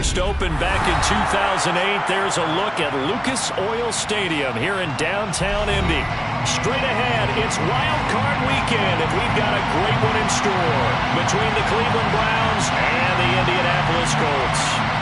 first opened back in 2008. There's a look at Lucas Oil Stadium here in downtown Indy. Straight ahead, it's Wild Card Weekend, and we've got a great one in store between the Cleveland Browns and the Indianapolis Colts.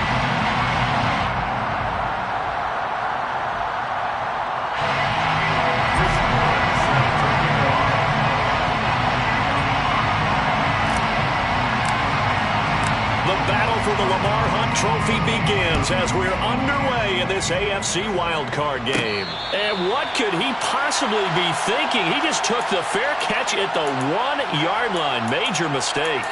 For the Lamar Hunt Trophy begins as we're underway in this AFC wildcard game. And what could he possibly be thinking? He just took the fair catch at the 1-yard line. Major mistake.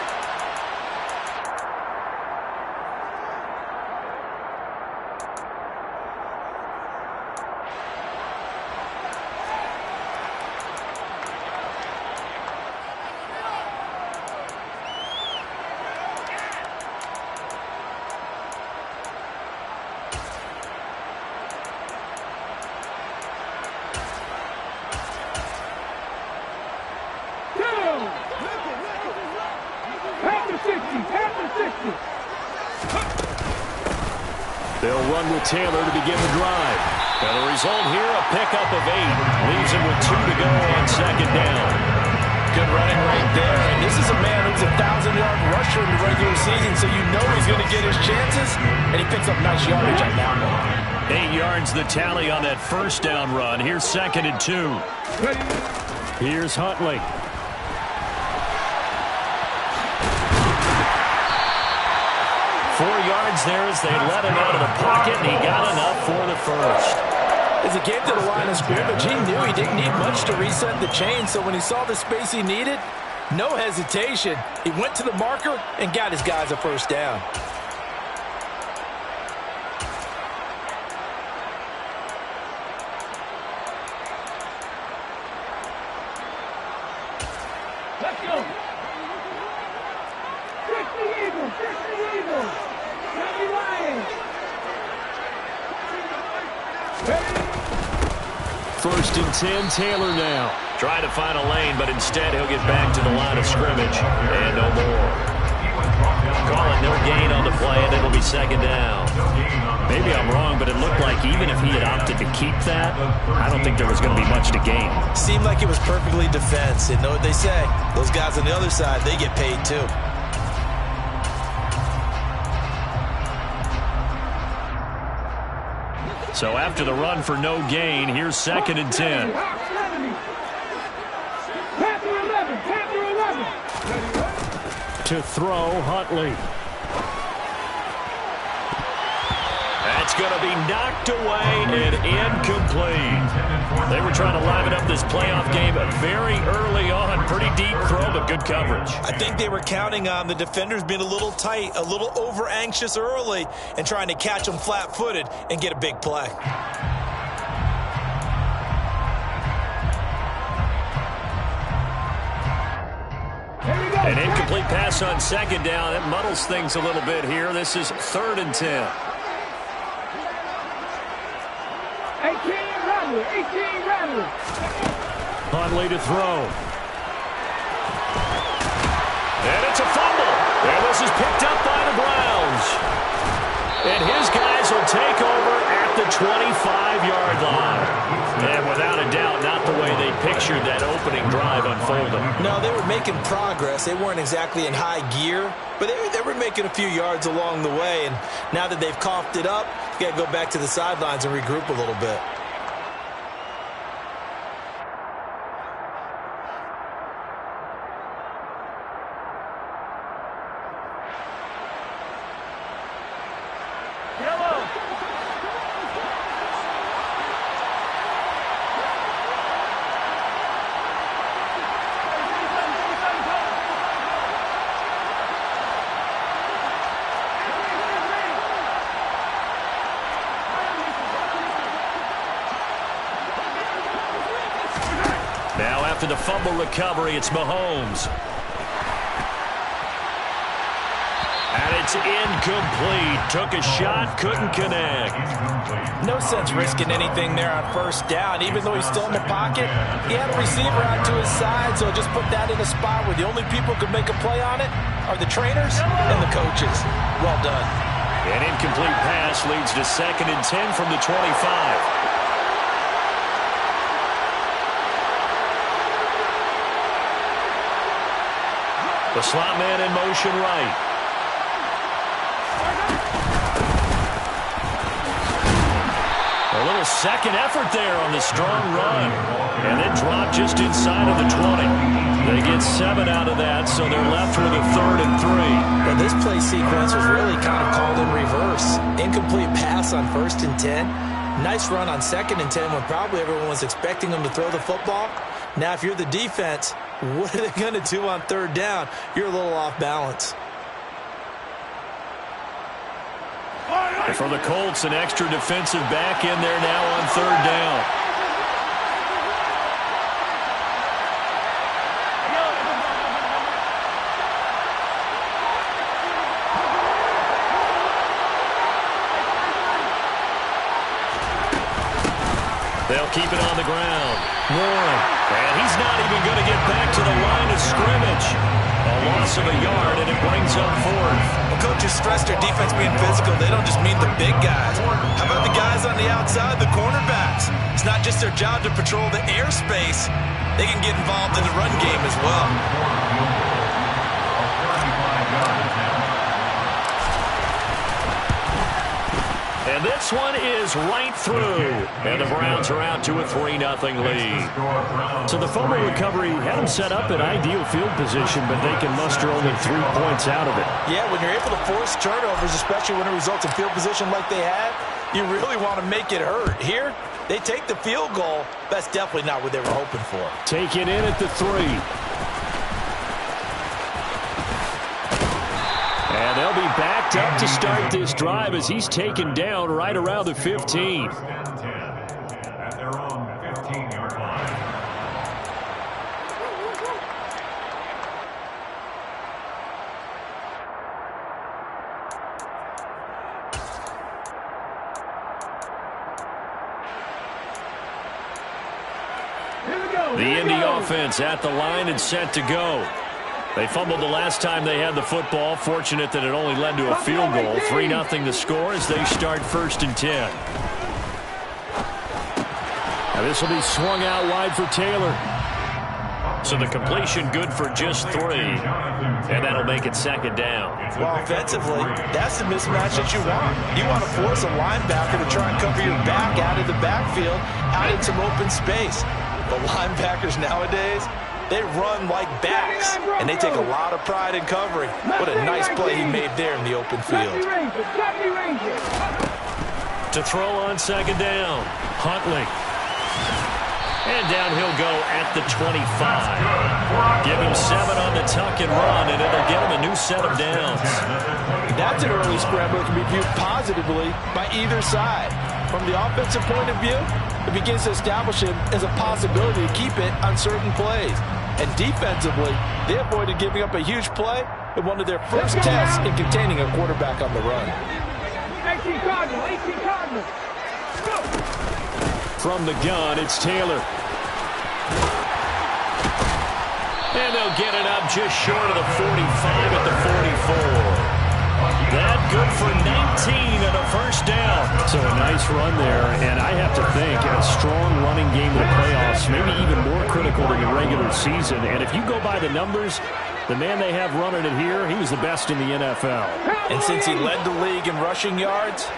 They'll run with Taylor to begin the drive. And the result here, a pickup of 8. Leaves him with 2 to go on second down. Good running right there. And this is a man who's a 1,000-yard rusher in the regular season, so you know he's going to get his chances. And he picks up nice yardage on that one. 8 yards the tally on that first down run. Here's 2nd and 2. Here's Huntley. Yards there as they let him out of the pocket, and he got enough for the first. As he came to the line of scrimmage, he knew he didn't need much to reset the chain, so when he saw the space he needed, no hesitation. He went to the marker and got his guys a first down. Let's go. 50 Eagles, 50 Eagles. First and 10, Taylor now. Try to find a lane, but instead he'll get back to the line of scrimmage. And no more. Call it no gain on the play, and it'll be 2nd down. Maybe I'm wrong, but it looked like even if he had opted to keep that, I don't think there was going to be much to gain. Seemed like it was perfectly defense. And know what they say? Those guys on the other side, they get paid too. So after the run for no gain, here's 2nd and 10. To throw, Huntley. That's going to be knocked away and incomplete. They were trying to liven up this playoff game very early on. Pretty deep throw, but good coverage. I think they were counting on the defenders being a little tight, a little over-anxious early, and trying to catch them flat-footed and get a big play. An incomplete pass on 2nd down. It muddles things a little bit here. This is 3rd and 10. 18 Rattler. Huntley to throw. And it's a fumble. And this is picked up by the Browns. And his guys will take over at the 25-yard line. And without a doubt, not the way they pictured that opening drive unfolding. No, they were making progress. They weren't exactly in high gear, but they were making a few yards along the way. And now that they've coughed it up, you got to go back to the sidelines and regroup a little bit. Now after the fumble recovery, it's Mahomes. And it's incomplete. Took a shot, couldn't connect. No sense risking anything there on first down. Even though he's still in the pocket, he had a receiver out to his side, so just put that in a spot where the only people who could make a play on it are the trainers and the coaches. Well done. An incomplete pass leads to 2nd and 10 from the 25. The slot man in motion right. A little second effort there on the strong run. And then dropped just inside of the 20. They get 7 out of that, so they're left with a 3rd and 3. Well, this play sequence was really kind of called in reverse. Incomplete pass on 1st and 10. Nice run on 2nd and 10 when probably everyone was expecting them to throw the football. Now, if you're the defense, what are they going to do on 3rd down? You're a little off balance. And for the Colts, an extra defensive back in there now on 3rd down. They'll keep it on the ground. Warren. And he's not even going to get back to the line of scrimmage. A loss of a yard, and it brings up 4th. Well, coaches stress their defense being physical. They don't just mean the big guys. How about the guys on the outside, the cornerbacks? It's not just their job to patrol the airspace. They can get involved in the run game as well. And this one is right through. And the Browns are out to a 3-0 lead. So the fumble recovery had them set up in ideal field position, but they can muster only 3 points out of it. Yeah, when you're able to force turnovers, especially when it results in field position like they had, you really want to make it hurt. Here, they take the field goal. That's definitely not what they were hoping for. Taken in at the 3. And they'll be backed up to start this drive as he's taken down right around the 15. At their own 15-yard line. The Indy offense at the line and set to go. They fumbled the last time they had the football. Fortunate that it only led to a field goal. 3-0 the score as they start 1st and 10. Now this will be swung out wide for Taylor. So the completion good for just 3. And that'll make it 2nd down. Well, offensively, that's the mismatch that you want. You want to force a linebacker to try and cover your back out of the backfield, out in some open space. The linebackers nowadays, they run like backs, and they take a lot of pride in covering. What a nice play he made there in the open field. To throw on 2nd down, Huntley. And down he'll go at the 25. Give him 7 on the tuck and run, and it'll get him a new set of downs. That's an early scramble that can be viewed positively by either side. From the offensive point of view, it begins to establish him as a possibility to keep it on certain plays. And defensively, they avoided giving up a huge play in one of their first tests in containing a quarterback on the run. 18 Cardinals. From the gun, it's Taylor. And they'll get it up just short of the 45 at the 44. That good for 19 and a 1st down. So a nice run there, and I have to think a strong running game in the playoffs, maybe even more critical than the regular season. And if you go by the numbers, the man they have running it here, he was the best in the NFL. And since he led the league in rushing yards,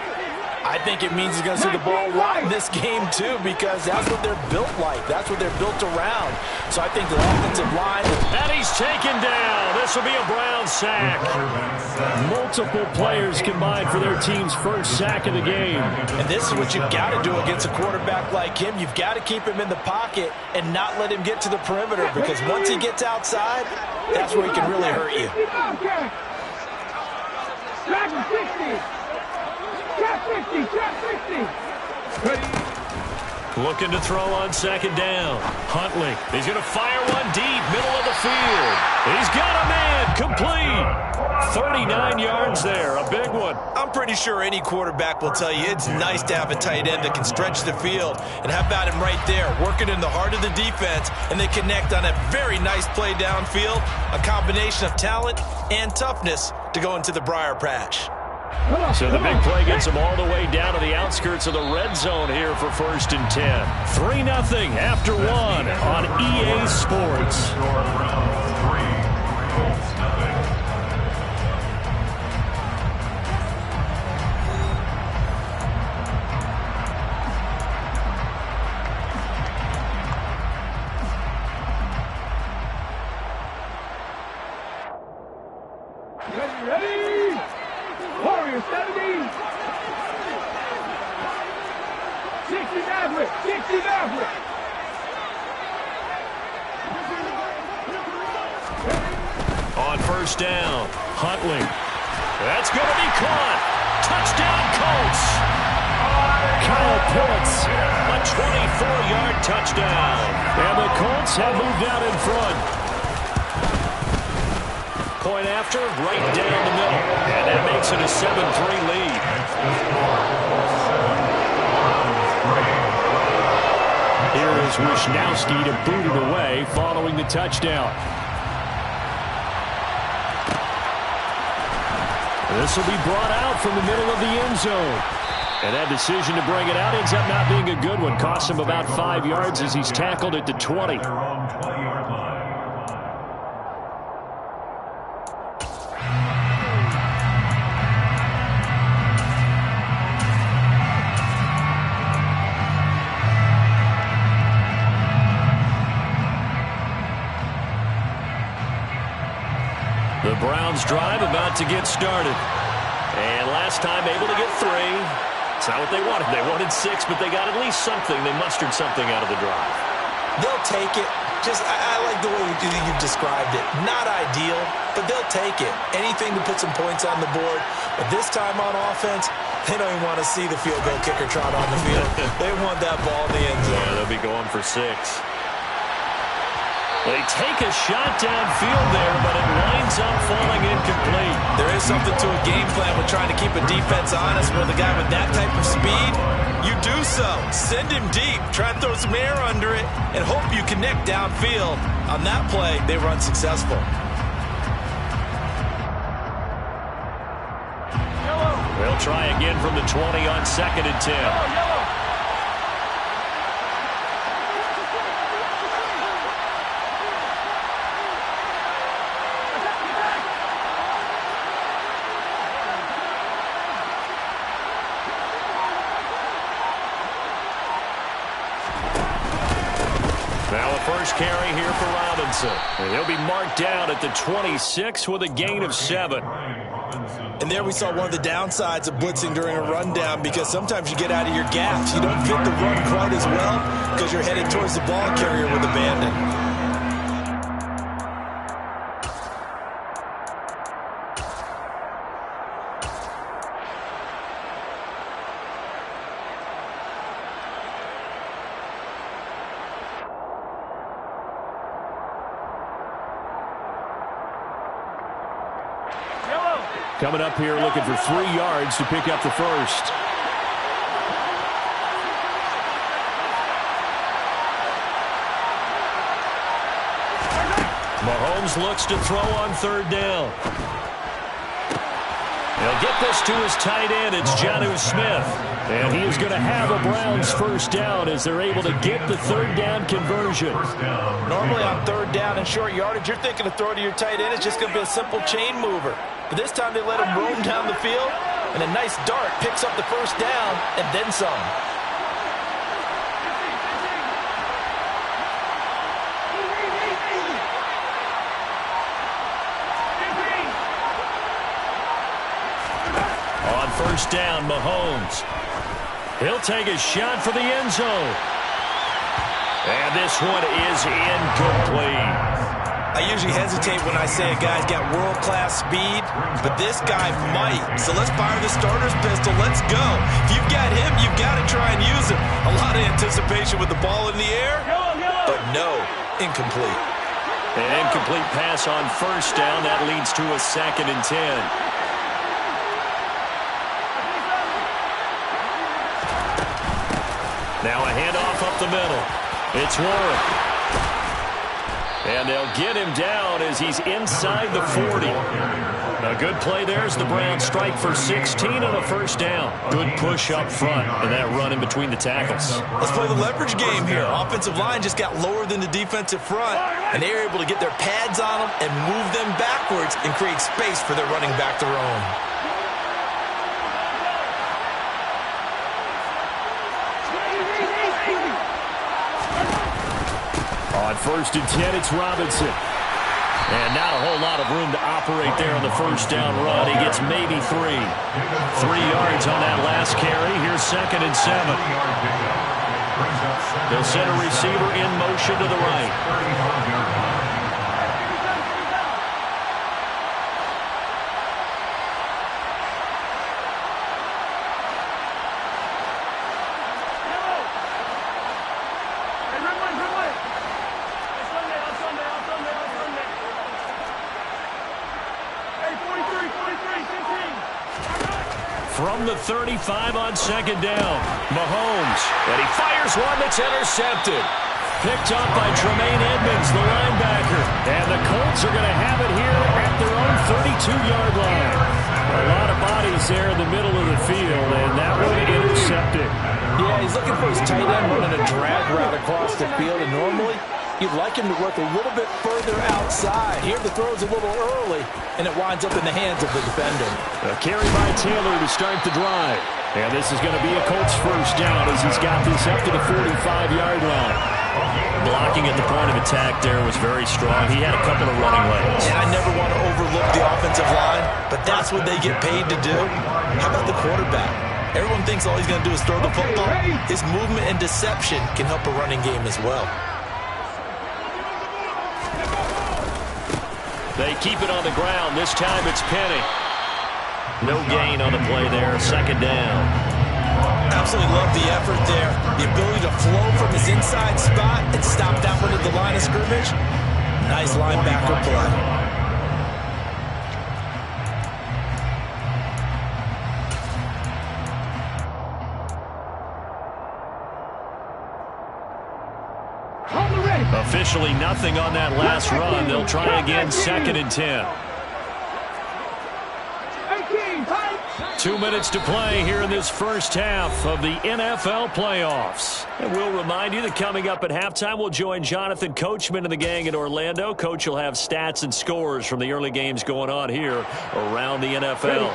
I think it means he's going to see the ball a lot in this game, too, because that's what they're built like. That's what they're built around. So I think the offensive line... And he's taken down. This will be a Brown sack. Multiple players combined for their team's first sack of the game. And this is what you've got to do against a quarterback like him. You've got to keep him in the pocket and not let him get to the perimeter, because once he gets outside, that's where he can really hurt you. Looking to throw on 2nd down. Huntley. He's going to fire one deep, middle of the field. He's got a man. Complete. 39 yards there. A big one. I'm pretty sure any quarterback will tell you it's nice to have a tight end that can stretch the field. And how about him right there, working in the heart of the defense, and they connect on a very nice play downfield. A combination of talent and toughness to go into the briar patch. So the big play gets them all the way down to the outskirts of the red zone here for 1st and 10. 3-0 after 1 on EA Sports. Ready? Warrior 70. 60 Maverick. 60 Maverick. On 1st down, Huntley. That's going to be caught. Touchdown, Colts. Kyle Pitts, a 24-yard touchdown. And the Colts have moved out in front. Point after, right down the middle. And that makes it a 7-3 lead. Here is Wishnowski to boot it away following the touchdown. This will be brought out from the middle of the end zone. And that decision to bring it out ends up not being a good one. Costs him about 5 yards as he's tackled at the 20. Their own 20-yard line. The Browns drive about to get started. And last time able to get 3. It's not what they wanted. They wanted 6, but they got at least something. They mustered something out of the drive. They'll take it. I like the way you described it. Not ideal, but they'll take it. Anything to put some points on the board. But this time on offense, they don't even want to see the field goal kicker trot on the field. They want that ball in the end zone. Yeah, they'll be going for 6. They take a shot downfield there, but it winds up falling incomplete. There is something to a game plan with trying to keep a defense honest. With a guy with that type of speed, you do so. Send him deep. Try and throw some air under it and hope you connect downfield. On that play, they were unsuccessful. They'll try again from the 20 on 2nd and 10. Now a first carry here for Robinson. And he'll be marked down at the 26 with a gain of 7. And there we saw one of the downsides of blitzing during a rundown, because sometimes you get out of your gaps. You don't fit the run quite as well because you're headed towards the ball carrier with abandon. Coming up here looking for 3 yards to pick up the first. Mahomes looks to throw on 3rd down. He'll get this to his tight end. It's Jonnu Smith. And he is going to have a Browns first down as they're able to get the 3rd down conversion. Normally on 3rd down and short yardage, you're thinking of throwing to your tight end. It's just going to be a simple chain mover. But this time they let him roam down the field, and a nice dart picks up the first down and then some. On 1st down, Mahomes. He'll take a shot for the end zone. And this one is incomplete. I usually hesitate when I say a guy's got world-class speed, but this guy might. So let's fire the starter's pistol. Let's go. If you've got him, you've got to try and use him. A lot of anticipation with the ball in the air, but no, incomplete. An incomplete pass on 1st down. That leads to a 2nd and 10. Now a handoff up the middle. It's Warren. And they'll get him down as he's inside the 40. A good play there as the Browns strike for 16 and a first down. Good push up front and that run in between the tackles. Let's play the leverage game here. Offensive line just got lower than the defensive front, and they were able to get their pads on them and move them backwards and create space for their running back to roam. On 1st and 10, it's Robinson. And not a whole lot of room to operate there on the first down run. He gets maybe 3. 3 yards on that last carry. Here's 2nd and 7. They'll send a receiver in motion to the right. From the 35 on 2nd down, Mahomes, and he fires one that's intercepted. Picked up by Tremaine Edmonds, the linebacker. And the Colts are going to have it here at their own 32-yard line. A lot of bodies there in the middle of the field, and that one intercepted. Yeah, he's looking for his tight end running a drag route across the field, and normally you'd like him to work a little bit further outside. Here the throw's a little early, and it winds up in the hands of the defender. A carry by Taylor to start the drive. And this is going to be a Colts first down as he's got this up to the 45-yard line. Blocking at the point of attack there was very strong. He had a couple of running lanes. And I never want to overlook the offensive line, but that's what they get paid to do. How about the quarterback? Everyone thinks all he's going to do is throw the football. His movement and deception can help a running game as well. They keep it on the ground. This time it's Penny. No gain on the play there. 2nd down. Absolutely love the effort there. The ability to flow from his inside spot and stop that one at the line of scrimmage. Nice linebacker play. Officially nothing on that last run. They'll try again, 2nd and 10. 2 minutes to play here in this first half of the NFL playoffs. And we'll remind you that coming up at halftime, we'll join Jonathan Coachman and the gang in Orlando. Coach will have stats and scores from the early games going on here around the NFL.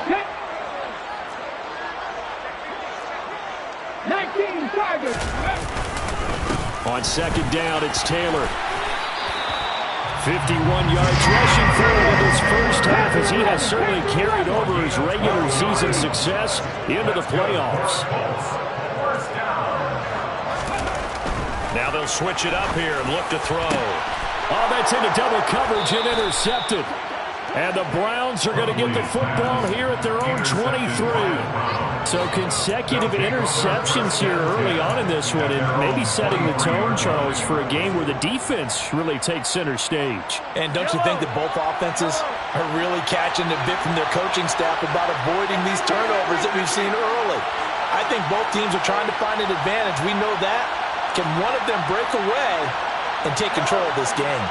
19 targets. On 2nd down, it's Taylor. 51 yards rushing forward in this first half as he has certainly carried over his regular season success into the playoffs. Now they'll switch it up here and look to throw. Oh, that's into double coverage and intercepted. And the Browns are going to get the football here at their own 23. So consecutive interceptions here early on in this one, and maybe setting the tone, Charles, for a game where the defense really takes center stage. And don't you think that both offenses are really catching a bit from their coaching staff about avoiding these turnovers that we've seen early? I think both teams are trying to find an advantage. We know that. Can one of them break away and take control of this game?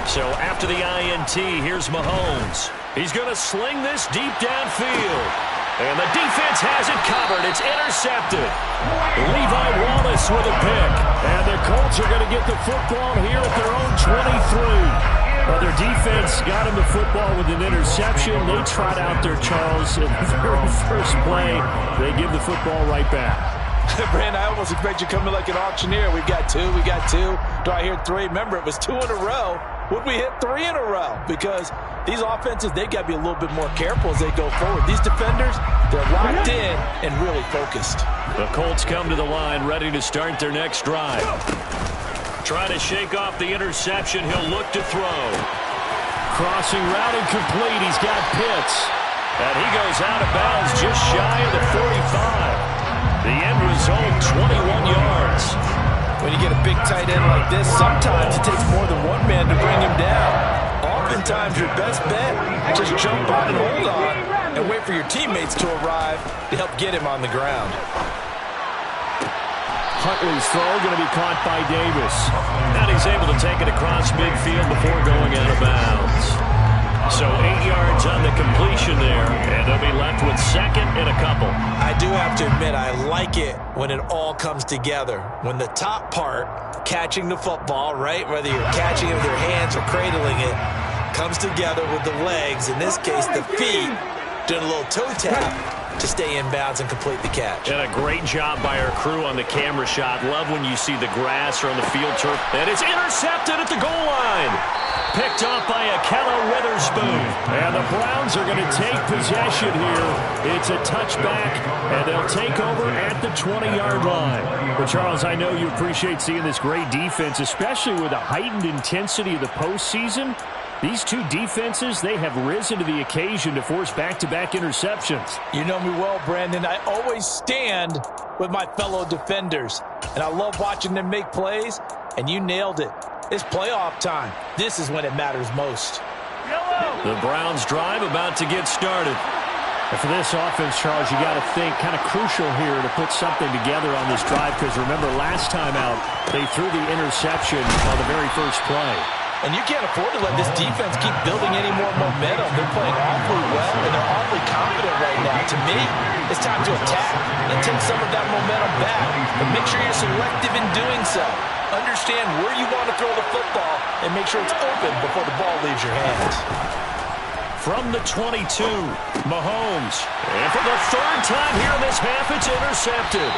So after the INT, here's Mahomes. He's going to sling this deep downfield. And the defense has it covered. It's intercepted. Levi Wallace with a pick. And the Colts are going to get the football here at their own 23. Well, their defense got him the football with an interception. They trot out there, Charles, in the very first play. They give the football right back. Brand, I almost expect you coming like an auctioneer. We got two. Do I hear 3? Remember, it was 2 in a row. Would we hit 3 in a row? Because these offenses, they got to be a little bit more careful as they go forward. These defenders, they're locked in and really focused. The Colts come to the line ready to start their next drive. Trying to shake off the interception. He'll look to throw. Crossing route incomplete. He's got Pitts. And he goes out of bounds just shy of the 45. The end result, 21 yards. When you get a big tight end like this, sometimes it takes more than one man to bring him down. Oftentimes, your best bet, just jump on and hold on and wait for your teammates to arrive to help get him on the ground. Huntley's throw going to be caught by Davis. And he's able to take it across midfield before going out of bounds. So 8 yards on the completion there, and they'll be left with second and a couple. I do have to admit, I like it when it all comes together. When the top part, catching the football, right, whether you're catching it with your hands or cradling it, comes together with the legs, in this case the feet, doing a little toe tap to stay in bounds and complete the catch. And a great job by our crew on the camera shot. Love when you see the grass or on the field turf. And it's intercepted at the goal line. Picked off by Akella Witherspoon. And the Browns are going to take possession here. It's a touchback, and they'll take over at the 20-yard line. But, Charles, I know you appreciate seeing this great defense, especially with the heightened intensity of the postseason. These two defenses, they have risen to the occasion to force back-to-back interceptions. You know me well, Brandon. I always stand with my fellow defenders, and I love watching them make plays, and you nailed it. It's playoff time. This is when it matters most. The Browns drive about to get started. And for this offense, Charles, you got to think kind of crucial here to put something together on this drive, because remember last time out, they threw the interception on the very first play. And you can't afford to let this defense keep building any more momentum. They're playing awfully well, and they're awfully confident right now. To me, it's time to attack and take some of that momentum back. But make sure you're selective in doing so. Understand where you want to throw the football and make sure it's open before the ball leaves your hands. From the 22, Mahomes. And for the third time here in this half, it's intercepted.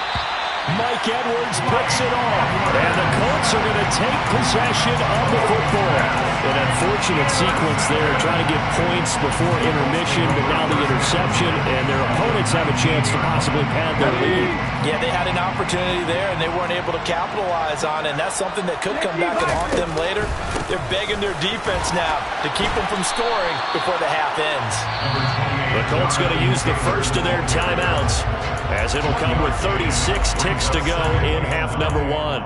Mike Edwards picks it off. And the Colts are going to take possession of the football. An unfortunate sequence there, trying to get points before intermission, but now the interception, and their opponents have a chance to possibly pad their lead. Yeah, they had an opportunity there, and they weren't able to capitalize on it, and that's something that could come back and haunt them later. They're begging their defense now to keep them from scoring before the half ends. The Colts going to use the first of their timeouts, as it'll come with 36 ticks to go in half number one.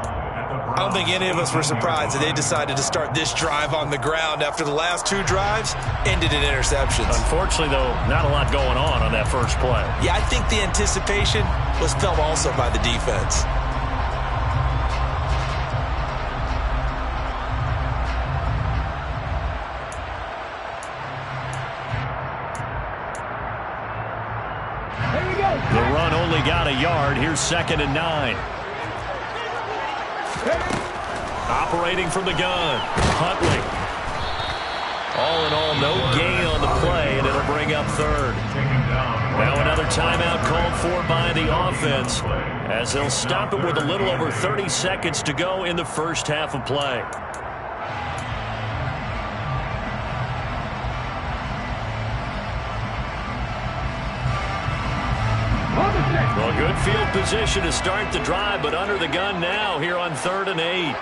I don't think any of us were surprised that they decided to start this drive on the ground after the last two drives ended in interceptions. Unfortunately, though, not a lot going on that first play. Yeah, I think the anticipation was felt also by the defense. The run only got a yard. Here's 2nd and 9. Operating from the gun, Huntley. All in all, no gain on the play, and it'll bring up third. Now another timeout called for by the offense, as they'll stop it with a little over 30 seconds to go in the first half of play. Well, good field position to start the drive, but under the gun now here on 3rd and 8.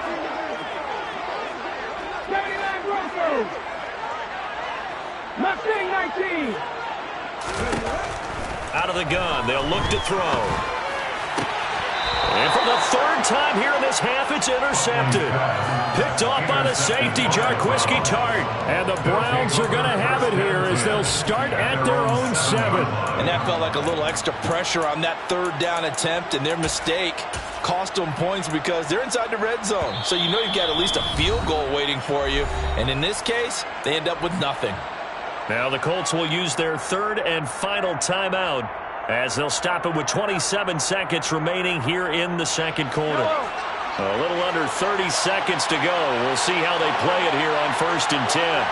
79 Broncos. Mustang 19. Out of the gun, they'll look to throw. And for the third time here in this half, it's intercepted. Picked off by the safety, Jarquiski Tart. And the Browns are going to have it here as they'll start at their own 7. And that felt like a little extra pressure on that 3rd down attempt, and their mistake cost them points because they're inside the red zone. So you know you've got at least a field goal waiting for you. And in this case, they end up with nothing. Now the Colts will use their 3rd and final timeout, as they'll stop it with 27 seconds remaining here in the second quarter. A little under 30 seconds to go. We'll see how they play it here on 1st and 10.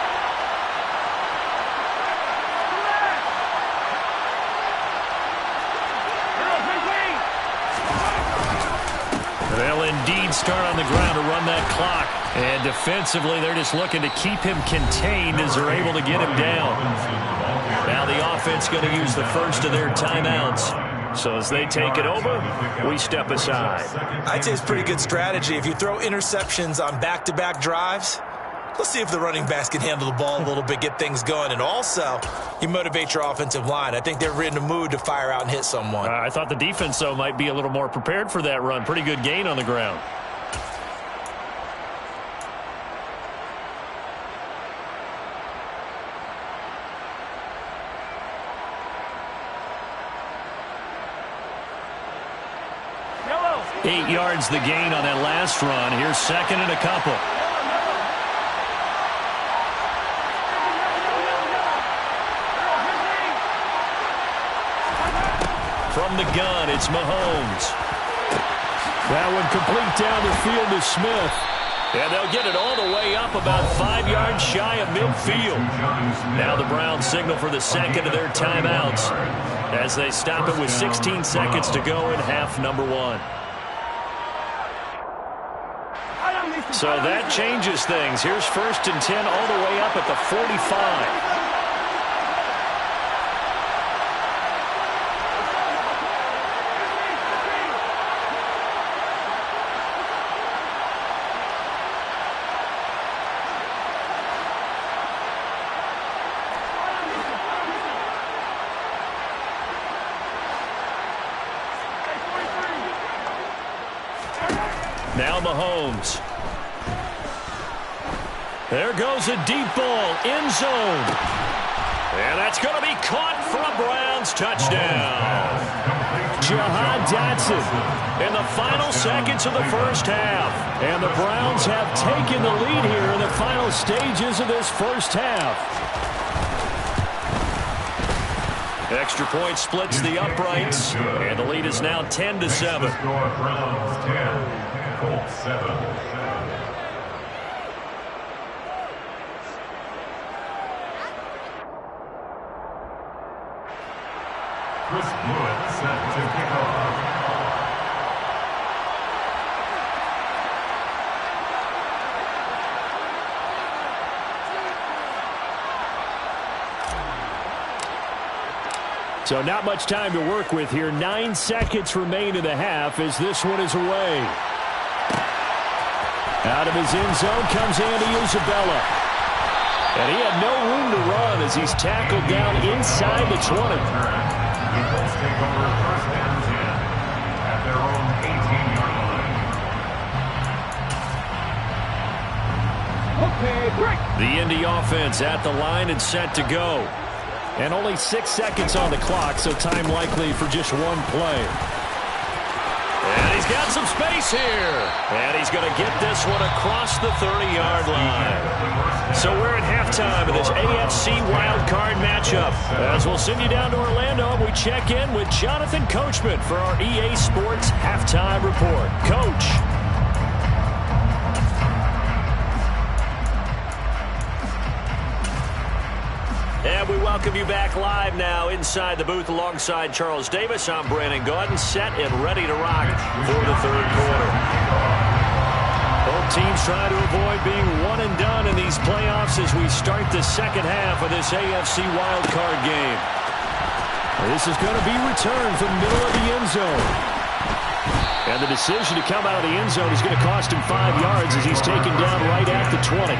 They'll indeed start on the ground to run that clock. And defensively, they're just looking to keep him contained as they're able to get him down. Now the offense going to use the first of their timeouts. So as they take it over, we step aside. I'd say it's pretty good strategy. If you throw interceptions on back-to-back drives, let's see if the running backs can handle the ball a little bit, get things going. And also, you motivate your offensive line. I think they're in the mood to fire out and hit someone. I thought the defense, though, might be a little more prepared for that run. Pretty good gain on the ground. 8 yards the gain on that last run. Here's second and a couple. From the gun, it's Mahomes. That one complete down the field to Smith. And they'll get it all the way up about 5 yards shy of midfield. Now the Browns signal for the second of their timeouts as they stop it with 16 seconds to go in half number 1. So that changes things. Here's first and 10 all the way up at the 45. Now Mahomes. There goes a deep ball, end zone. And that's going to be caught for a Browns touchdown. Jahan Dotson In the final seconds of the first half. And the Browns have taken the lead here in the final stages of this first half. Extra point splits the uprights, and the lead is now 10-7. Browns 10. Colts 7. Chris Blewett set to kick off. So not much time to work with here. 9 seconds remain in the half as this one is away. Out of his end zone comes Andy Isabella. And he had no room to run as he's tackled down inside the 20. Eagles take over first and 10 at their own 18-yard line. Okay, break. The Indy offense at the line and set to go. And only 6 seconds on the clock, so time likely for just one play. And he's got some space here. And he's going to get this one across the 30-yard line. So we're at halftime of this AFC wildcard matchup. As we'll send you down to Orlando, and we check in with Jonathan Coachman for our EA Sports Halftime Report. Coach. And we welcome you back live now inside the booth alongside Charles Davis. I'm Brandon Gaudin, set and ready to rock for the third quarter. Both teams trying to avoid being one and done in these playoffs as we start the second half of this AFC wildcard game. This is going to be returned from the middle of the end zone. And the decision to come out of the end zone is going to cost him 5 yards as he's taken down right at the 20.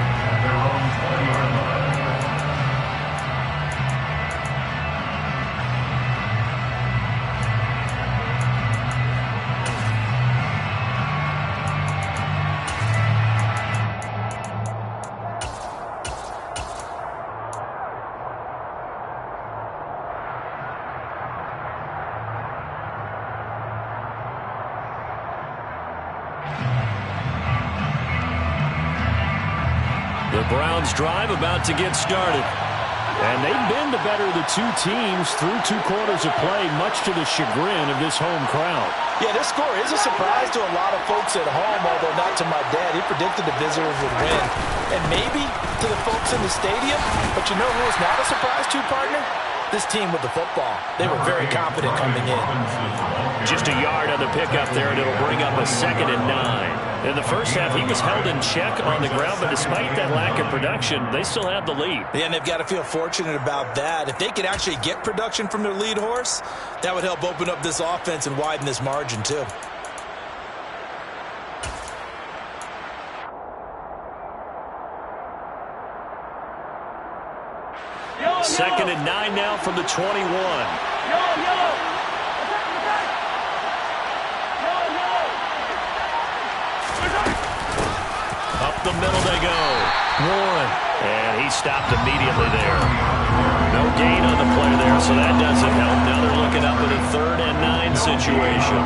The Browns drive about to get started. And they've been the better of the two teams through 2 quarters of play, much to the chagrin of this home crowd. Yeah, this score is a surprise to a lot of folks at home, although not to my dad. He predicted the visitors would win. And maybe to the folks in the stadium. But you know who is not a surprise to, partner? This team with the football. They were very confident coming in. Just a yard on the pickup there, and it'll bring up a 2nd and 9. In the first half, he was held in check on the ground, but despite that lack of production, they still have the lead. Yeah, and they've got to feel fortunate about that. If they could actually get production from their lead horse, that would help open up this offense and widen this margin, too. Second and 9 now from the 21. Up the middle they go. Warren. And he stopped immediately there. No gain on the play there, so that doesn't help. Now they're looking up at a 3rd and 9 situation.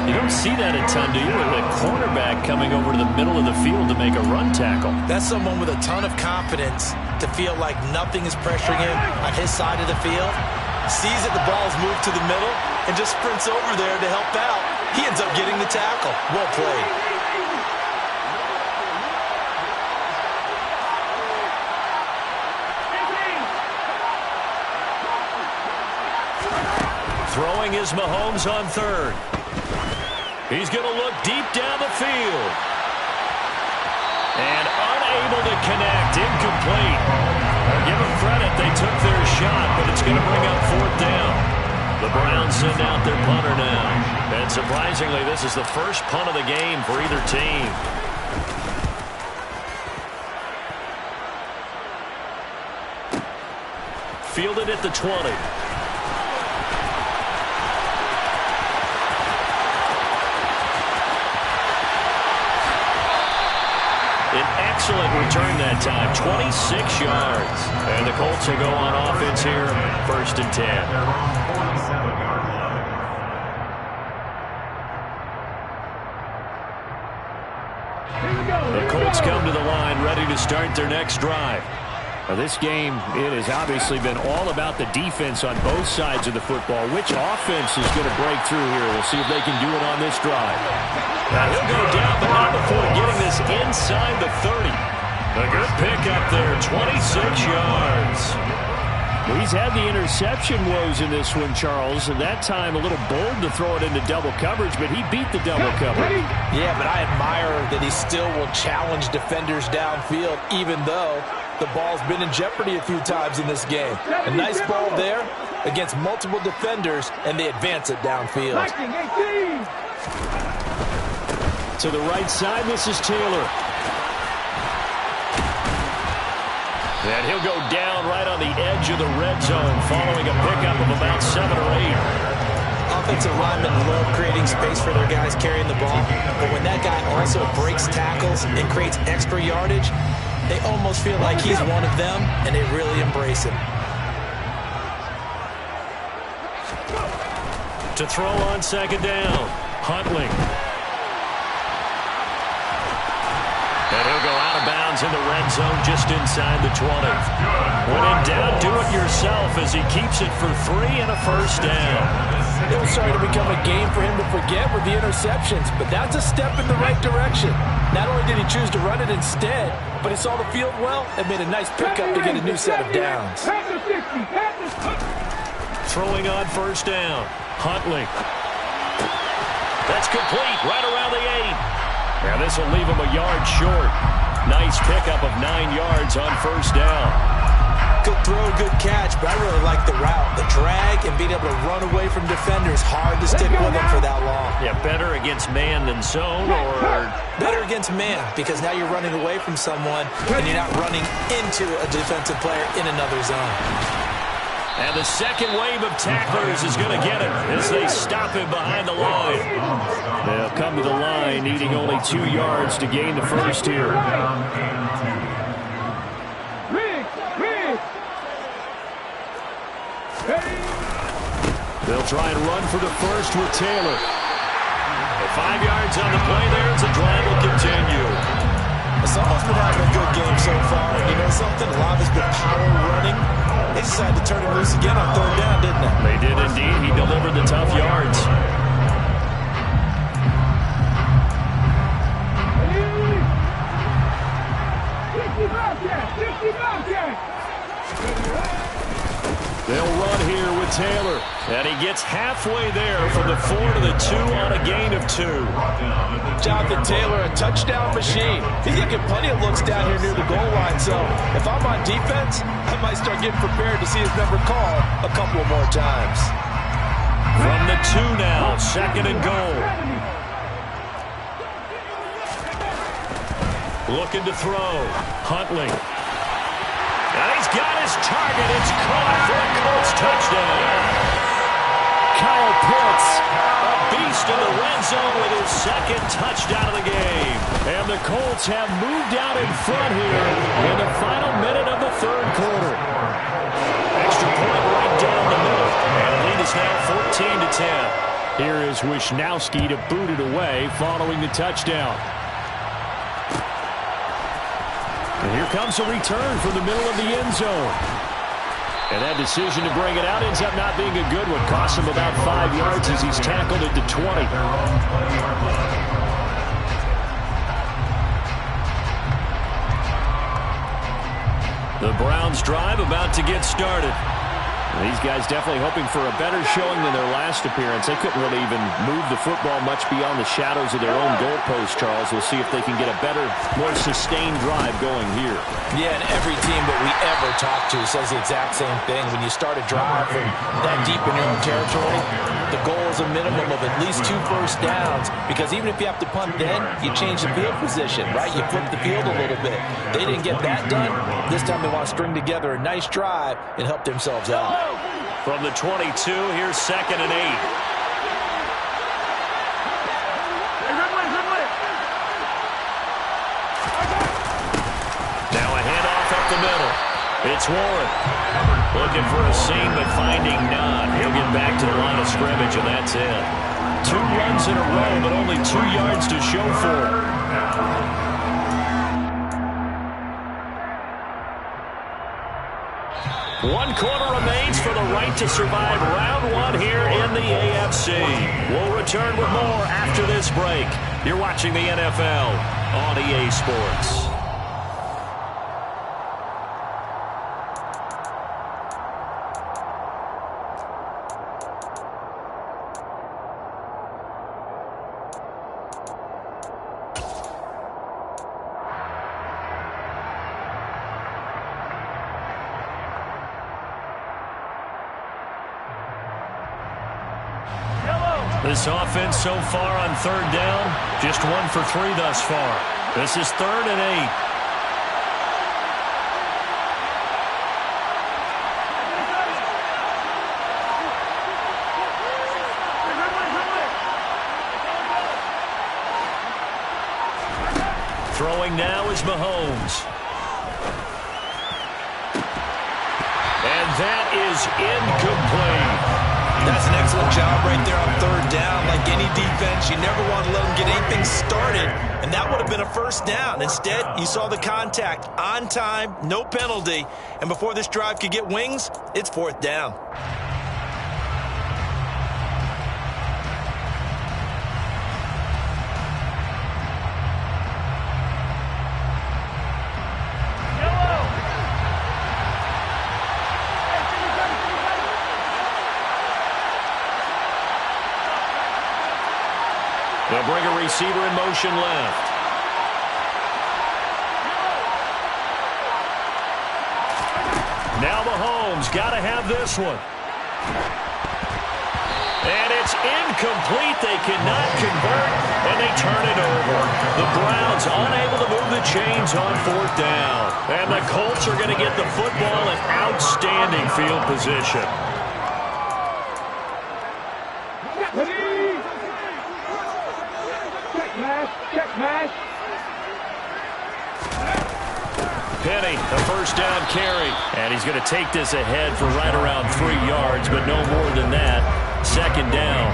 You don't see that a ton, do you? A cornerback coming over to the middle of the field to make a run tackle. That's someone with a ton of confidence to feel like nothing is pressuring him on his side of the field. Sees that the ball is moved to the middle and just sprints over there to help out. He ends up getting the tackle. Well played. Throwing is Mahomes on third. He's going to look deep down the field. And unable to connect. Incomplete. Give them credit. They took their shot, but it's going to bring up fourth down. The Browns send out their punter now. And surprisingly, this is the first punt of the game for either team. Fielded at the 20. An excellent return that time, 26 yards. And the Colts will go on offense here, 1st and 10. The Colts come to the line, ready to start their next drive. Now this game, it has obviously been all about the defense on both sides of the football. Which offense is going to break through here? We'll see if they can do it on this drive. Now he'll go down, but not before getting this inside the 30. A good pickup there, 26 yards. Well, he's had the interception woes in this one, Charles, and that time a little bold to throw it into double coverage, but he beat the double coverage. Yeah, but I admire that he still will challenge defenders downfield, even though the ball's been in jeopardy a few times in this game. A nice ball there against multiple defenders, and they advance it downfield. To the right side, this is Taylor. And he'll go down right on the edge of the red zone following a pickup of about 7 or 8. Offensive linemen love creating space for their guys carrying the ball, but when that guy also breaks tackles and creates extra yardage, they almost feel like he's one of them, and they really embrace him. To throw on 2nd down, Huntley. And he'll go out of bounds in the red zone just inside the 20. When in doubt, do it yourself as he keeps it for 3 and a 1st down. It was starting to become a game for him to forget with the interceptions, but that's a step in the right direction. Not only did he choose to run it instead, but he saw the field well and made a nice pickup to get a new set of downs. Throwing on 1st down, Huntley. That's complete right around the 8. Now this will leave him a yard short. Nice pickup of 9 yards on 1st down. Good throw, good catch, but I really like the route. The drag and being able to run away from defenders, hard to stick with them for that long. Yeah, better against man than zone, or better against man, because now you're running away from someone and you're not running into a defensive player in another zone. And the second wave of tacklers is going to get him as they stop him behind the line. They'll come to the line needing only 2 yards to gain the 1st here. They'll try and run for the 1st with Taylor. 5 yards on the play there as the drive will continue. Someone's been having a good game so far. And you know something? A lot of it's been power running. They decided to turn him loose again on 3rd down, didn't they? They did indeed. He delivered the tough yards. They'll run here with Taylor. And he gets halfway there from the 4 to the 2 on a gain of 2. Jonathan Taylor, a touchdown machine. He's going to get plenty of looks down here near the goal line. So if I'm on defense, I might start getting prepared to see his number called a couple more times. From the 2 now, 2nd and goal. Looking to throw. Huntley. And he's got his target. It's caught for a Colts touchdown. Kyle Pitts, a beast in the red zone with his 2nd touchdown of the game. And the Colts have moved out in front here in the final minute of the 3rd quarter. Extra point right down the middle. And the lead is now 14 to 10. Here is Wisnowski to boot it away following the touchdown. And here comes a return from the middle of the end zone. And that decision to bring it out ends up not being a good one. Costs him about 5 yards as he's tackled at the 20. The Browns drive about to get started. These guys definitely hoping for a better showing than their last appearance. They couldn't really even move the football much beyond the shadows of their own goalpost, Charles. We'll see if they can get a better, more sustained drive going here. Yeah, and every team that we ever talk to says the exact same thing. When you start a drive from that deep in your own territory, the goal is a minimum of at least 2 first downs, because even if you have to punt then, you change the field position, right? You flip the field a little bit. They didn't get that done. This time they want to string together a nice drive and help themselves out. From the 22, here's 2nd and 8. Now a handoff up the middle. It's Warren. Looking for a seam, but finding none. He'll get back to the line of scrimmage, and that's it. 2 runs in a row, but only 2 yards to show for it. One quarter remains for the right to survive round 1 here in the AFC. We'll return with more after this break. You're watching the NFL on EA Sports. This offense so far on 3rd down, just 1 for 3 thus far. This is 3rd and 8. Throwing now is Mahomes. And that is incomplete. That's an excellent job right there on 3rd down. Like any defense, you never want to let them get anything started, and that would have been a first down. Instead, you saw the contact on time, no penalty, and before this drive could get wings, it's 4th down. They'll bring a receiver in motion left. Now Mahomes got to have this one. And it's incomplete. They cannot convert, and they turn it over. The Browns unable to move the chains on 4th down. And the Colts are going to get the football in outstanding field position. Penny, a first down carry. And he's going to take this ahead for right around 3 yards, but no more than that. 2nd down.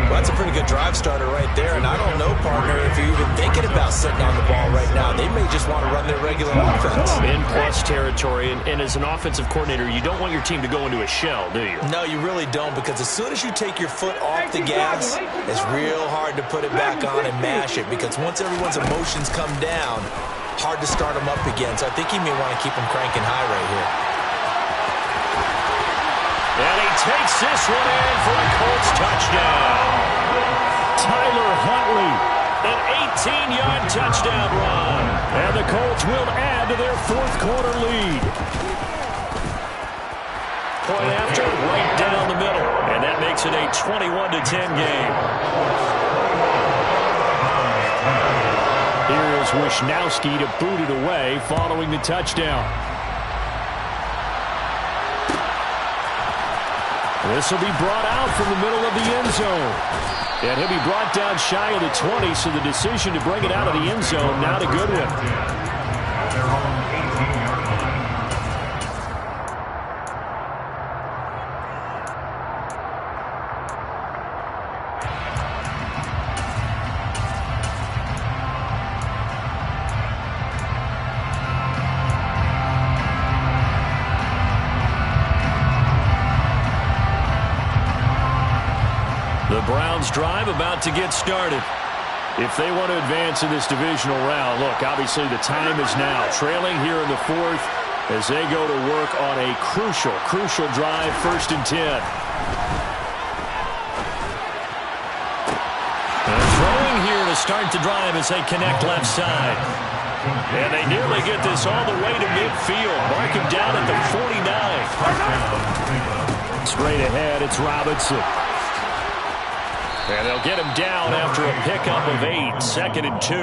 Well, that's a pretty good drive starter right there. And I don't know, partner, if you're even thinking about sitting on the ball right now. They may just want to run their regular offense. In plus territory. And as an offensive coordinator, you don't want your team to go into a shell, do you? No, you really don't, because as soon as you take your foot off the gas, it's real hard to put it back on and mash it, because once everyone's emotions come down, hard to start them up again. So I think you may want to keep them cranking high right here. And he takes this one in for a Colts touchdown. Tyler Huntley, an 18-yard touchdown run. And the Colts will add to their 4th quarter lead. Point after, right down the middle. And that makes it a 21-10 game. Here is Wisnowski to boot it away following the touchdown. This will be brought out from the middle of the end zone. And he'll be brought down shy of the 20, so the decision to bring it out of the end zone, not a good one. The Browns drive about to get started. If they want to advance in this divisional round, look, obviously the time is now. Trailing here in the fourth as they go to work on a crucial drive, 1st and 10. Throwing here to start the drive as they connect left side. And they nearly get this all the way to midfield. Mark him down at the 49. Straight ahead, it's Robinson. And they'll get him down after a pickup of 8, 2nd and 2.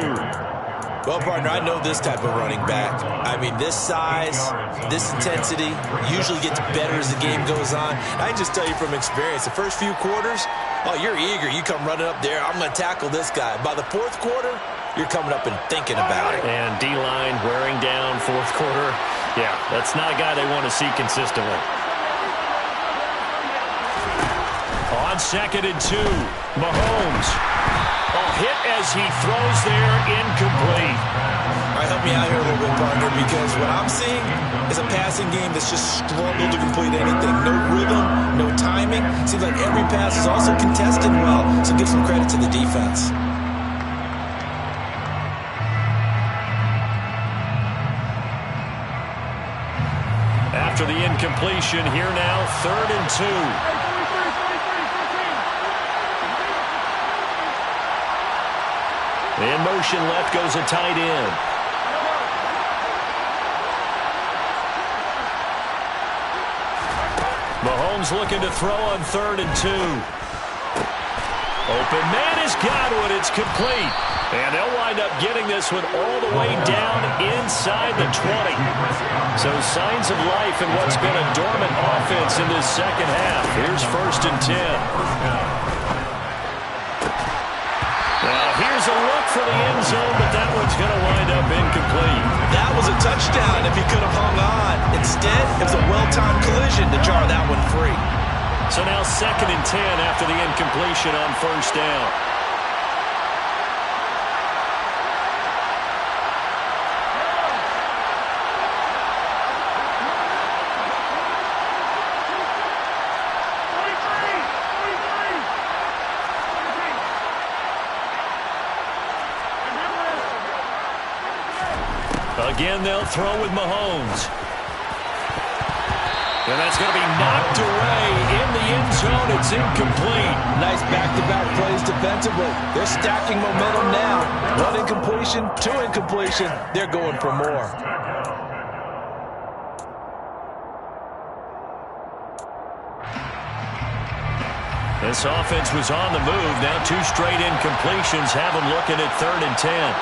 Well, partner, I know this type of running back. I mean, this size, this intensity usually gets better as the game goes on. I can just tell you from experience, the first few quarters, oh, you're eager. You come running up there, I'm going to tackle this guy. By the 4th quarter, you're coming up and thinking about it. And D-line wearing down 4th quarter. Yeah, that's not a guy they want to see consistently. On 2nd and 2, Mahomes. Hit as he throws there, incomplete. All right, help me out here a little bit, partner, because what I'm seeing is a passing game that's just struggled to complete anything. No rhythm, no timing. Seems like every pass is also contested well, so give some credit to the defense. After the incompletion, here now, 3rd and 2. In motion left goes a tight end. Mahomes looking to throw on 3rd and 2. Open man has got it. It's complete. And they'll wind up getting this one all the way down inside the 20. So signs of life in what's been a dormant offense in this second half. Here's 1st and 10. Here's a look for the end zone, but that one's going to wind up incomplete. That was a touchdown if he could have hung on. Instead, it was a well-timed collision to jar that one free. So now 2nd and 10 after the incompletion on 1st down. Again, they'll throw with Mahomes. And that's going to be knocked away in the end zone. It's incomplete. Nice back-to-back plays defensively. They're stacking momentum now. 1 incompletion, 2 incompletion. They're going for more. This offense was on the move. Now 2 straight incompletions have them looking at 3rd and 10.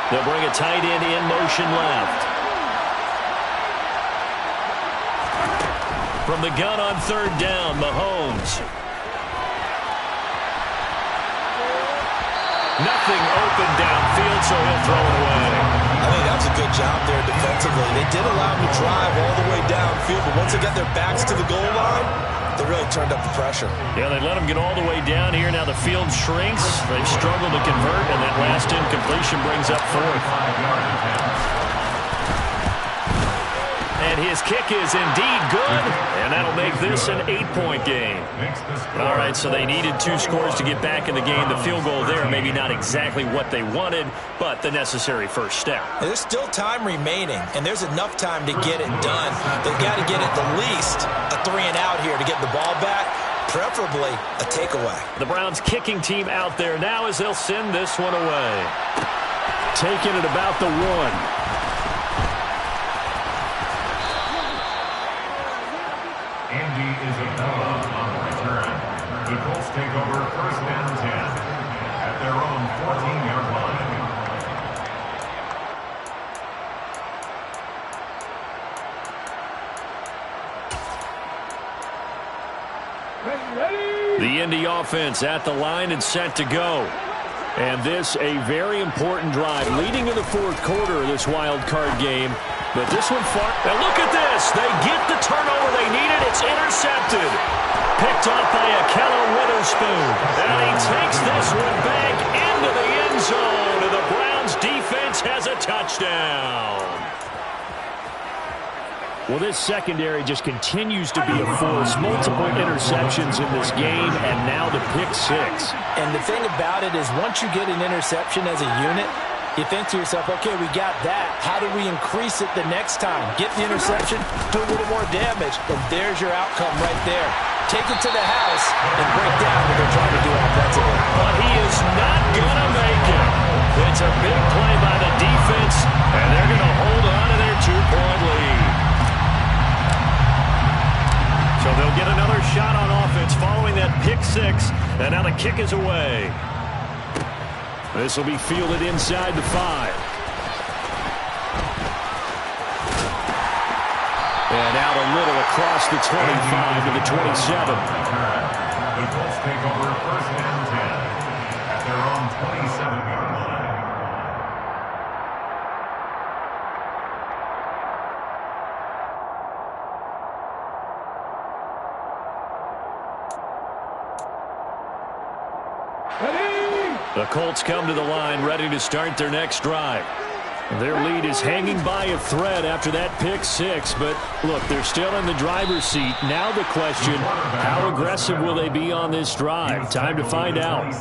They'll bring a tight end in motion left. From the gun on 3rd down, Mahomes. Nothing open downfield, so he'll throw it away. I think that's a good job there defensively. They did allow him to drive all the way downfield, but once they got their backs to the goal line, they really turned up the pressure. Yeah, they let him get all the way down here. Now the field shrinks. They've struggled to convert, and that last incompletion brings up 4th. And his kick is indeed good, and that'll make this an 8-point game. All right, so they needed 2 scores to get back in the game. The field goal there, maybe not exactly what they wanted, but the necessary first step. There's still time remaining, and there's enough time to get it done. They've got to get at the least a 3-and-out here to get the ball back, preferably a takeaway. The Browns kicking team out there now as they'll send this one away. Taking it about the 1. Isabella on the return. The Colts take over 1st and 10 at their own 14-yard line. The Indy offense at the line and set to go. And this a very important drive leading to the 4th quarter of this wild card game. But this one far. And look at this. They get the turnover they needed. It's intercepted. Picked off by Akello Witherspoon. And he takes this one back into the end zone. And the Browns defense has a touchdown. Well, this secondary just continues to be a force. Multiple interceptions in this game, and now the pick six. And the thing about it is once you get an interception as a unit, you think to yourself, okay, we got that. How do we increase it the next time? Get the interception, do a little more damage, and there's your outcome right there. Take it to the house and break down what they're trying to do offensively. But he is not going to make it. It's a big play by the defense, and they're going to hold on to their 2-point lead. So they'll get another shot on offense following that pick six, and now the kick is away. This will be fielded inside the 5. And out a little across the 25 to the 27. The Colts take over first and 10 at their own 27-yard line. The Colts come to the line ready to start their next drive. Their lead is hanging by a thread after that pick six, but look, they're still in the driver's seat. Now the question, how aggressive will they be on this drive? Time to find out.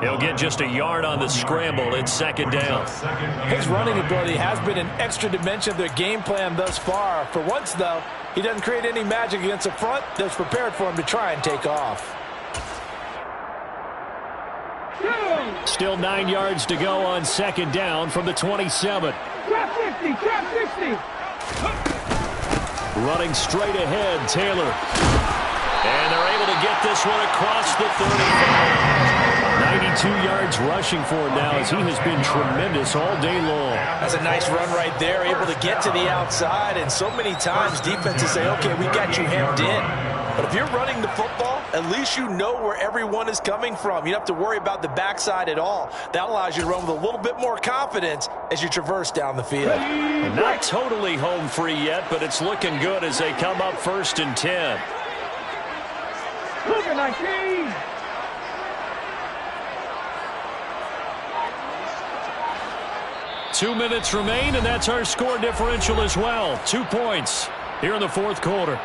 He'll get just a yard on the scramble. It's second down. His running ability has been an extra dimension of their game plan thus far. For once, though, he doesn't create any magic against the front that's prepared for him to try and take off. Still 9 yards to go on second down from the 27. Trap 60, trap 60. Running straight ahead, Taylor. And they're able to get this one across the 35. 92 yards rushing for him now as he has been tremendous all day long. That's a nice run right there, able to get to the outside. And so many times defenses say, okay, we got you hemmed in. But if you're running the football, at least you know where everyone is coming from. You don't have to worry about the backside at all. That allows you to run with a little bit more confidence as you traverse down the field. Not totally home free yet, but it's looking good as they come up first and 10. Cougar 19. Two minutes remain, and that's our score differential as well. 2 points here in the fourth quarter.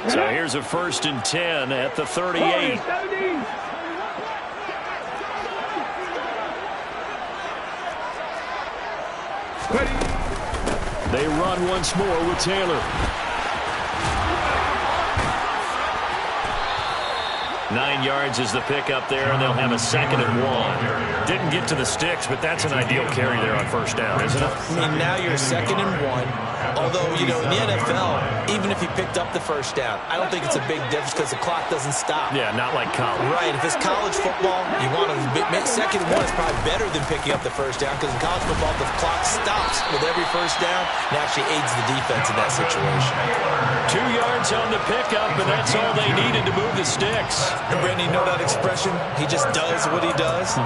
So here's a first and 10 at the 38. They run once more with Taylor. 9 yards is the pickup there, and they'll have a second and 1. Didn't get to the sticks, but that's an ideal carry there on first down, isn't it? I mean, now you're second and 1. Although, you know, in the NFL, even if he picked up the first down, I don't think it's a big difference because the clock doesn't stop. Yeah, not like college. Right. If it's college football, you want to second and 1 is probably better than picking up the first down because in college football, the clock stops with every first down and actually aids the defense in that situation. 2 yards on the pickup, and that's all they needed to move the sticks. And Brandon, you know that expression? He just does what he does.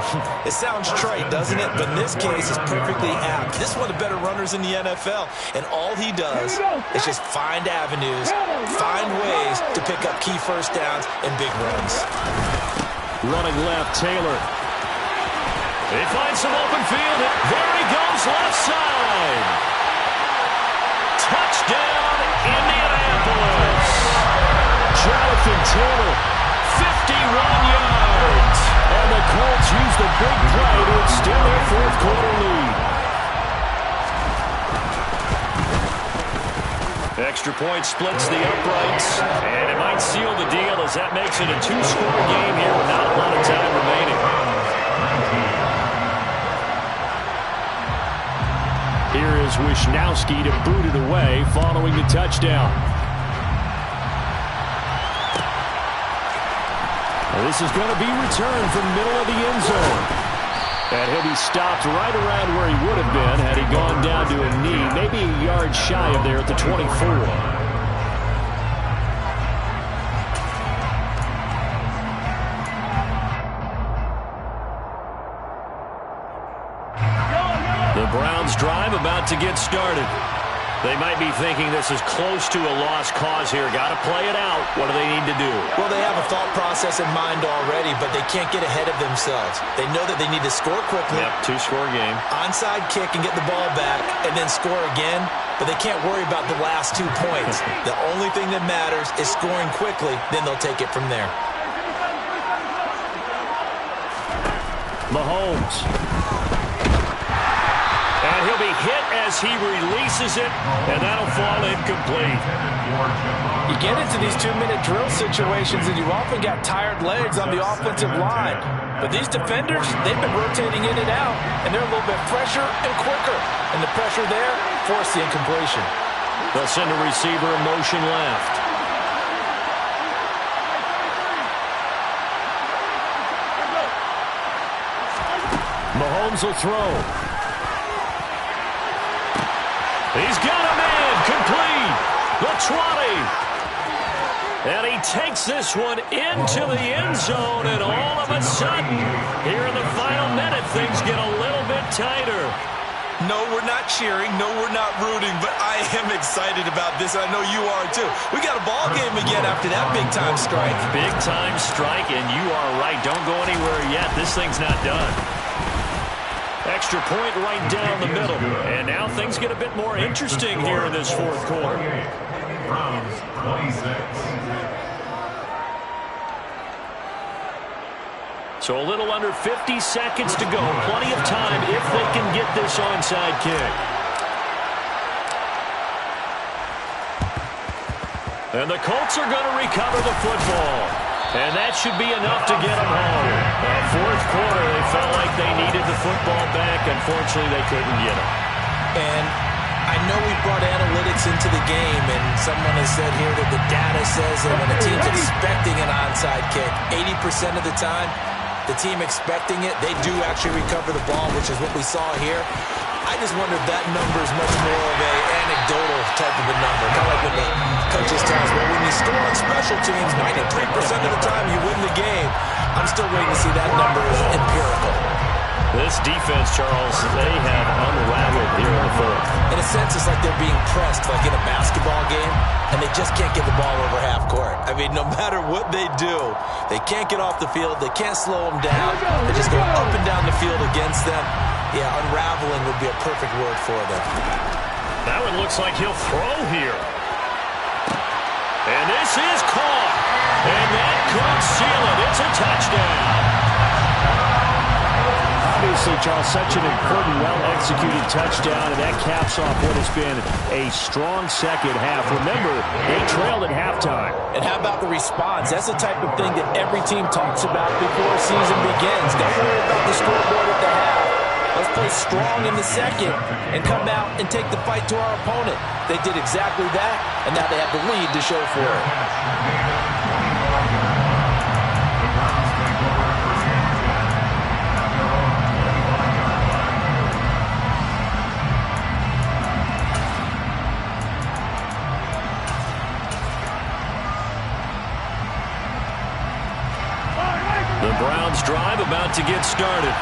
It sounds trite, doesn't it? But in this case, it's perfectly apt. This is one of the better runners in the NFL, and all he does is just find avenues, find ways to pick up key first downs and big runs. Running left, Taylor. They find some open field. There he goes, left side. Touchdown, Indianapolis. Jonathan Taylor, 51 yards. and the Colts use the big play to extend their fourth quarter lead. Extra point splits the uprights, and it might seal the deal as that makes it a two-score game here with not a lot of time remaining. Here is Wisnowski to boot it away following the touchdown. This is going to be returned from middle of the end zone. And he'll be stopped right around where he would have been had he gone down to a knee, maybe a yard shy of there at the 24. The Browns drive about to get started. They might be thinking this is close to a lost cause here. Got to play it out. What do they need to do? Well, they have a thought process in mind already, but they can't get ahead of themselves. They know that they need to score quickly. Yep, two-score game. Onside kick and get the ball back and then score again, but they can't worry about the last 2 points. The only thing that matters is scoring quickly, then they'll take it from there. Mahomes. And he'll be hit as he releases it, and that'll fall incomplete. You get into these 2-minute drill situations, and you often got tired legs on the offensive line. But these defenders, they've been rotating in and out, and they're a little bit fresher and quicker. And the pressure there forced the incompletion. They'll send a receiver in motion left. Mahomes will throw. He's got a man, complete, the 20. And he takes this one into the end zone, and all of a sudden, here in the final minute, things get a little bit tighter. No, we're not cheering. No, we're not rooting, but I am excited about this. I know you are, too. We got a ball game again after that big-time strike. Big-time strike, and you are right. Don't go anywhere yet. This thing's not done. Extra point right down the middle. And now things get a bit more interesting here in this fourth quarter. Browns 26. So a little under 50 seconds to go. Plenty of time if they can get this onside kick. And the Colts are going to recover the football. And that should be enough to get them home. Fourth quarter, they felt like they needed the football back. Unfortunately, they couldn't get it. And I know we brought analytics into the game, and someone has said here that the data says that when a team's expecting an onside kick, 80% of the time, the team expecting it, they do actually recover the ball, which is what we saw here. I just wonder if that number is much more of an anecdotal type of a number. Kind of like when the coaches tell us, well, when you score on special teams, 93% of the time you win the game. I'm still waiting to see that number as empirical. This defense, Charles, they have unraveled here in the fourth. In a sense, it's like they're being pressed like in a basketball game, and they just can't get the ball over half court. I mean, no matter what they do, they can't get off the field. They can't slow them down. They just go up and down the field against them. Yeah, unraveling would be a perfect word for them. That one looks like he'll throw here. And this is caught. And that could seal it. It's a touchdown. Obviously, Charles, such an important, well-executed touchdown, and that caps off what has been a strong second half. Remember, they trailed at halftime. And how about the response? That's the type of thing that every team talks about before a season begins. Don't worry about the scoreboard at the half. Let's play strong in the second and come out and take the fight to our opponent. They did exactly that, and now they have the lead to show for it. The Browns drive about to get started.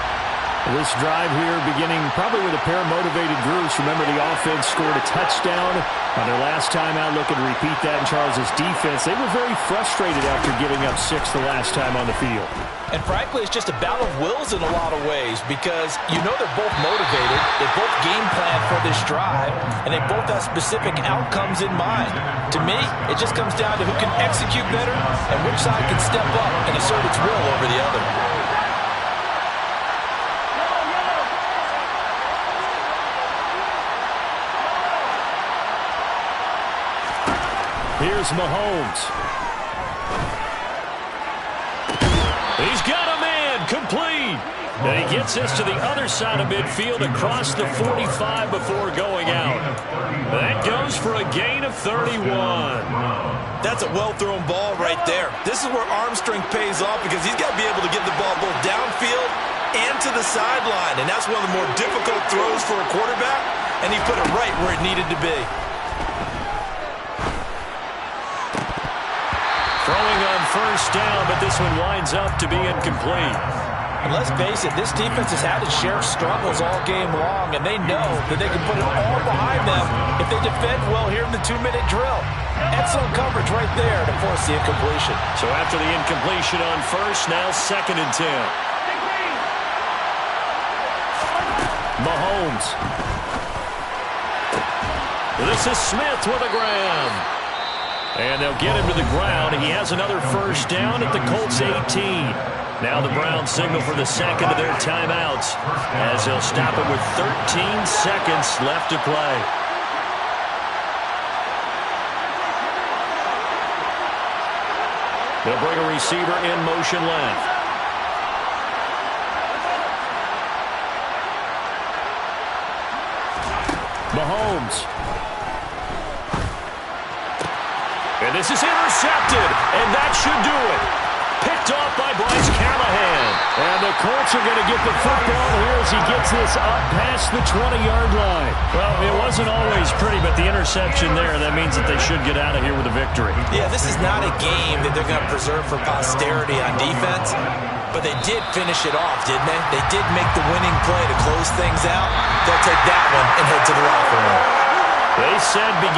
This drive here beginning probably with a pair of motivated groups. Remember, the offense scored a touchdown on their last time out. Looking to repeat that in Charles's defense. They were very frustrated after giving up 6 the last time on the field. And frankly, it's just a battle of wills in a lot of ways because you know they're both motivated. They both game plan for this drive, and they both have specific outcomes in mind. To me, it just comes down to who can execute better and which side can step up and assert its will over the other. Here's Mahomes. He's got a man, complete. And he gets this to the other side of midfield across the 45 before going out. That goes for a gain of 31. That's a well-thrown ball right there. This is where arm strength pays off because he's got to be able to get the ball both downfield and to the sideline. And that's one of the more difficult throws for a quarterback, and he put it right where it needed to be. Throwing on first down, but this one winds up to be incomplete. And let's face it, this defense has had its share of struggles all game long, and they know that they can put it all behind them if they defend well here in the 2-minute drill. Excellent coverage right there to force the incompletion. So after the incompletion on first, now 2nd and 10. Mahomes. This is Smith with a grab. And they'll get him to the ground. He has another first down at the Colts 18. Now the Browns signal for the second of their timeouts as they'll stop it with 13 seconds left to play. They'll bring a receiver in motion left. Mahomes. And this is intercepted, and that should do it. Picked off by Bryce Callahan. And the Colts are going to get the football here as he gets this up past the 20-yard line. Well, it wasn't always pretty, but the interception there, that means that they should get out of here with a victory. Yeah, this is not a game that they're going to preserve for posterity on defense, but they did finish it off, didn't they? They did make the winning play to close things out. They'll take that one and head to the locker room. They said begin.